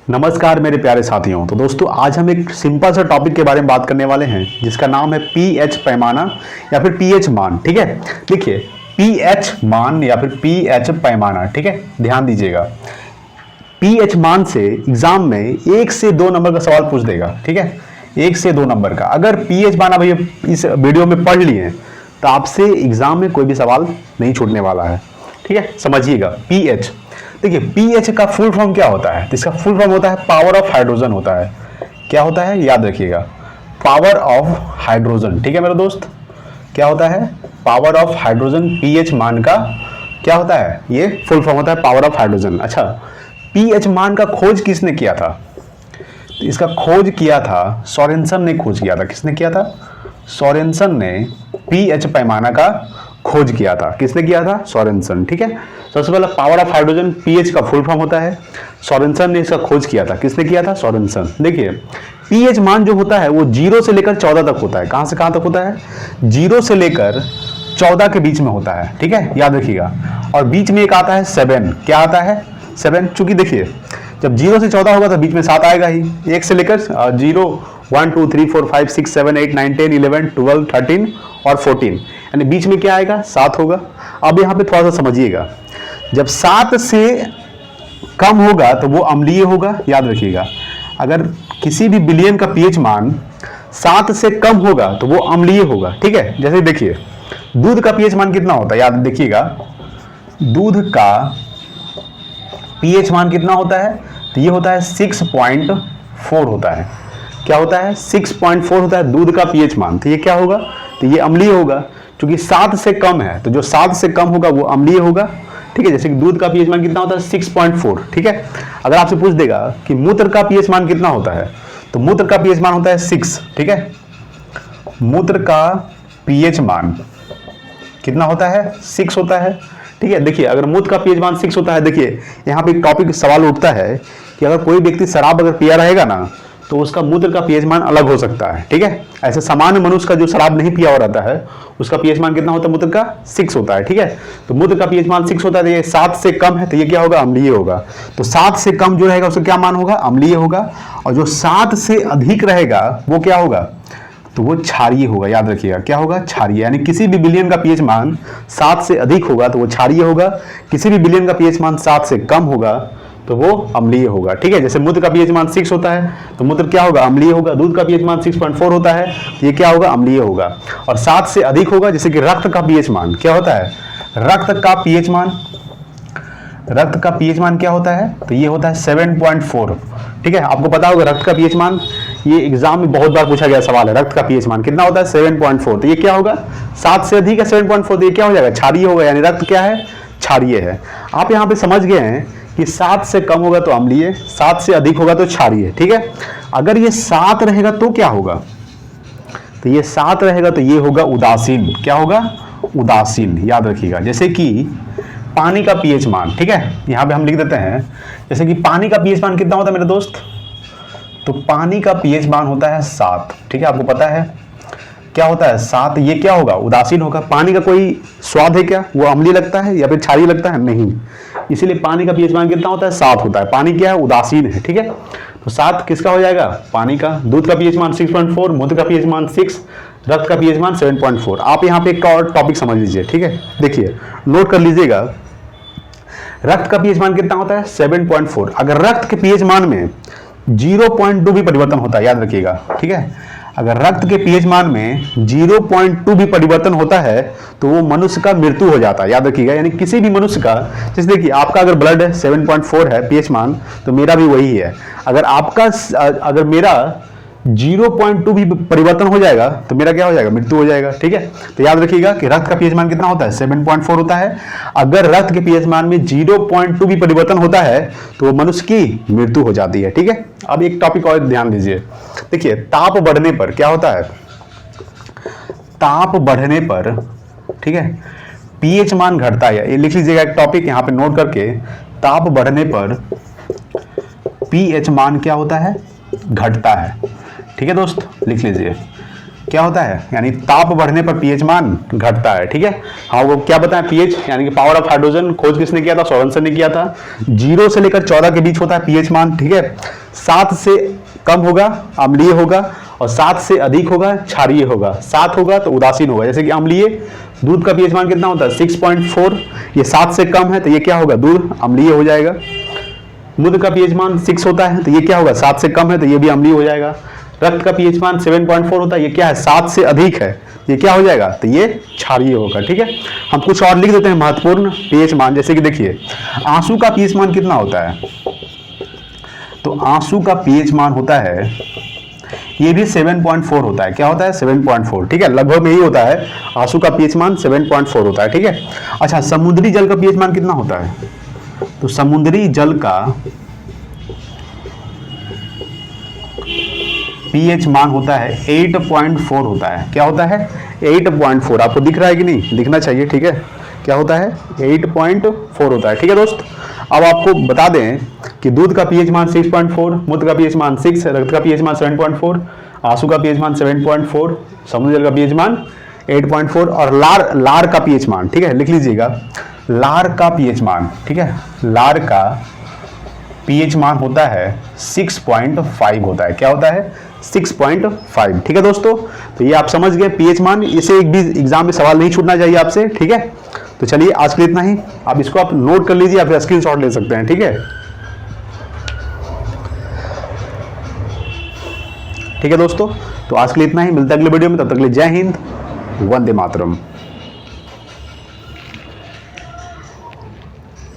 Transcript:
नमस्कार मेरे प्यारे साथियों। तो दोस्तों आज हम एक सिंपल सा टॉपिक के बारे में बात करने वाले हैं जिसका नाम है पीएच पैमाना या फिर पीएच मान। ठीक है, देखिए पीएच मान या फिर पीएच पैमाना। ठीक है, ध्यान दीजिएगा। पीएच मान से एग्जाम में 1 से 2 नंबर का सवाल पूछ देगा। ठीक है, 1 से 2 नंबर का। अगर पीएच माना भैया इस वीडियो में पढ़ लिए तो आपसे एग्जाम में कोई भी सवाल नहीं छूटने वाला है। ठीक है, समझिएगा। पीएच, देखिए पीएच का फुल फॉर्म क्या होता है? इसका फुल फॉर्म होता है पावर ऑफ हाइड्रोजन होता है। क्या होता है याद रखिएगा, पावर ऑफ हाइड्रोजन। ठीक है मेरे दोस्त, क्या होता है? Power of hydrogen. पीएच मान का क्या होता है? ये फुल फॉर्म होता है पावर ऑफ हाइड्रोजन। अच्छा, पीएच मान का खोज किसने किया था? तो इसका खोज किया था सोरेनसन ने खोज किया था। किसने किया था? सोरेनसन ने पीएच पैमाना का खोज किया था। किसने किया था? सोरेनसन। ठीक है, सबसे पहले पावर ऑफ हाइड्रोजन पीएच का फुल फॉर्म होता है। सोरेनसन ने इसका खोज किया था। किसने किया था? सोरेनसन। देखिए पीएच मान जो होता है वो 0 से लेकर 14 तक होता है। कहां से कहां तक होता है? 0 से लेकर 14 के बीच में होता है। ठीक है, याद रखिएगा। और बीच में एक आता है 7। क्या आता है? 7। चूंकि देखिए जब 0 से 14 होगा तो बीच में 7 आएगा ही। 1 से लेकर 0 1 2 3 4 5 6 7 8 9 10 11 12 13 और 14, यानी बीच में क्या आएगा? 7 होगा। अब यहाँ पे थोड़ा सा समझिएगा, जब 7 से कम होगा तो वो अम्लीय होगा। याद रखिएगा, अगर किसी भी विलयन का पीएच मान 7 से कम होगा तो वो अम्लीय होगा। ठीक है, जैसे देखिए दूध का पीएच मान कितना होता है? याद देखिएगा, दूध का पीएच मान कितना होता है? तो ये होता है 6.4 होता है। क्या होता है? 6.4 होता है दूध का पीएच मान। तो ये क्या होगा? तो ये अम्लीय होगा, क्योंकि 7 से कम है। तो जो 7 से कम होगा वो अम्लीय होगा। ठीक है, जैसे कि दूध का पीएच मान कितना होता है? 6.4। ठीक है, अगर आपसे पूछ देगा कि मूत्र का पीएच मान कितना होता है, तो मूत्र का पीएच मान होता है 6। ठीक है, मूत्र का पीएच मान कितना होता है? 6 होता है। ठीक है, देखिए अगर मूत्र का पीएच मान 6 होता है, देखिए यहाँ पे एक टॉपिक सवाल उठता है कि अगर कोई व्यक्ति शराब अगर पिया रहेगा ना तो उसका मूत्र का पीएच मान अलग हो सकता है। ठीक है, ऐसे सामान्य मनुष्य का जो शराब नहीं पिया हो रहता है उसका पीएच मान कितना होता है? मूत्र का 6 होता है। ठीक है, तो मूत्र का पीएच मान 6 होता है। तो ये 7 से कम है तो ये क्या होगा? अम्लीय होगा। तो 7 से कम जो रहेगा उसका क्या मान होगा? अम्लीय होगा। और जो 7 से अधिक रहेगा वो क्या होगा? तो वो क्षारीय होगा। याद रखिएगा, क्या होगा? क्षारीय। यानी किसी भी विलयन का पीएच मान 7 से अधिक होगा तो वो क्षारीय होगा। किसी भी विलयन का पीएच मान 7 से कम होगा तो वो अम्लीय होगा। ठीक है, जैसे मूत्र का पीएच मान 6 होता है तो मूत्र क्या होगा? अम्लीय होगा। दूध का पीएच मान 6.4 होता है तो ये क्या होगा? अम्लीय होगा। और 7 से अधिक होगा, जैसे कि रक्त का पीएच मान क्या होता है? रक्त का पीएच मान, रक्त का पीएच मान क्या होता है? तो ये होता है 7.4। ठीक है, आपको पता होगा रक्त का पीएच मान, ये एग्जाम में बहुत बार पूछा गया सवाल है। रक्त का पीएच मान कितना होता है? 7.4। तो ये क्या होगा? 7 से अधिक है 7.4, तो ये क्या हो जाएगा? क्षारीय होगा। यानी रक्त क्या है? क्षारीय है। आप यहाँ पे समझ गए हैं कि 7 से कम होगा तो अम्लीय, 7 से अधिक होगा तो क्षारीय। ठीक है, अगर ये 7 रहेगा तो क्या होगा? तो ये 7 रहेगा तो ये होगा उदासीन। क्या होगा? उदासीन। याद रखिएगा, जैसे कि पानी का पीएच मान। ठीक है, यहां पे हम लिख देते हैं, जैसे कि पानी का पीएच मान कितना होता है मेरे दोस्त? तो पानी का पीएच मान होता है 7। ठीक है, आपको पता है क्या होता है? 7। ये क्या होगा? उदासीन होगा। पानी का कोई स्वाद है क्या? वो अम्लीय लगता है या फिर क्षारीय लगता है? नहीं। इसीलिए पानी का पीएच मान कितना होता है? 7 होता है। पानी क्या है? उदासीन है। ठीक है, तो 7 किसका हो जाएगा? पानी का। दूध का पीएच मान 6.4, मूत्र का पीएच मान 6, रक्त का पीएच मान 7.4। आप यहाँ पे एक और टॉपिक समझ लीजिए। ठीक है, देखिए नोट कर लीजिएगा, रक्त का पीएच मान कितना होता है? 7.4। अगर रक्त के पीएच मान में 0.2 भी परिवर्तन होता है, याद रखिएगा। ठीक है, अगर रक्त के पीएच मान में 0.2 भी परिवर्तन होता है तो वो मनुष्य का मृत्यु हो जाता है। याद रखिएगा, यानी किसी भी मनुष्य का, जैसे देखिए आपका अगर ब्लड है 7.4 है पीएच मान, तो मेरा भी वही है। अगर मेरा 0.2 भी परिवर्तन हो जाएगा तो मेरा क्या हो जाएगा? मृत्यु हो जाएगा। ठीक है, तो याद रखिएगा कि रक्त का पीएच मान कितना होता है? 7.4 होता है। अगर रक्त के पीएच मान में 0.2 भी परिवर्तन होता है तो वो मनुष्य की मृत्यु हो जाती है। ठीक है, अब एक टॉपिक और ध्यान दीजिए। देखिए ताप बढ़ने पर क्या होता है? ताप बढ़ने पर, ठीक है, पीएच मान घटता है। ये लिख लीजिएगा एक टॉपिक यहां पे नोट करके, ताप बढ़ने पर पीएच मान क्या होता है? घटता है। ठीक है दोस्त, लिख लीजिए, क्या होता है, यानी ताप बढ़ने पर पीएच मान घटता है। ठीक है, हाँ वो क्या बताया, पीएच यानी कि पावर ऑफ हाइड्रोजन खोज किसने किया था, सोरेनसन ने किया था। 0 से लेकर 14 के बीच होता है पीएच मान। ठीक है, 7 से कम होगा अम्लीय होगा, और 7 से अधिक होगा क्षारीय होगा, 7 होगा तो उदासीन होगा। जैसे कि अम्लीय दूध का पीएच मान कितना होता है 6.4, ये 7 से कम है तो ये क्या होगा, दूध अम्लीय हो जाएगा। मूत्र का पीएच मान 6 होता है तो ये क्या होगा, 7 से कम है तो ये भी अम्लीय हो जाएगा। रक्त का पीएच मान 7.4 होता है, ये क्या है, 7 से अधिक है, ये क्या हो जाएगा, तो ये क्षारीय होगा। ठीक है, हम कुछ और लिख देते हैं महत्वपूर्ण पीएच मान। जैसे कि देखिए आंसू का पीएच मान कितना होता है, तो आंसू का पीएच मान होता है, ये भी 7.4 होता है। क्या होता है, 7.4। ठीक है, लगभग में ही होता है, आंसू का पीएच मान 7.4 होता है। ठीक है, अच्छा समुद्री जल का पीएच मान कितना होता है, तो समुद्री जल का पीएच मान होता है 8.4 होता है। क्या होता है, 8.4। आपको दिख रहा है कि नहीं, दिखना चाहिए। ठीक है, क्या होता है, 8.4 होता है। ठीक है दोस्त, अब आपको बता दें कि दूध का पीएच मान 6.4, मूत्र का पीएच मान 6, रक्त का पीएच मान 7.4, आंसू का पीएच मान 7.4, समुद्री जल का पीएच मान 8.4, और लार का पीएच मान, ठीक है लिख लीजिएगा, लार का पीएच मान, ठीक है, लार का पीएच मान होता है 6.5 होता है। क्या होता है, 6.5। ठीक है दोस्तों, तो ये आप समझ गए पीएच मान, इसे एक भी एग्जाम में सवाल नहीं छूटना चाहिए आपसे। ठीक है, तो चलिए आज के लिए इतना ही, आप इसको आप नोट कर लीजिए या फिर स्क्रीनशॉट ले सकते हैं। ठीक है, ठीक है दोस्तों, तो आज के लिए इतना ही, मिलता है अगले वीडियो में, तब तक के लिए जय हिंद, वंदे मातरम।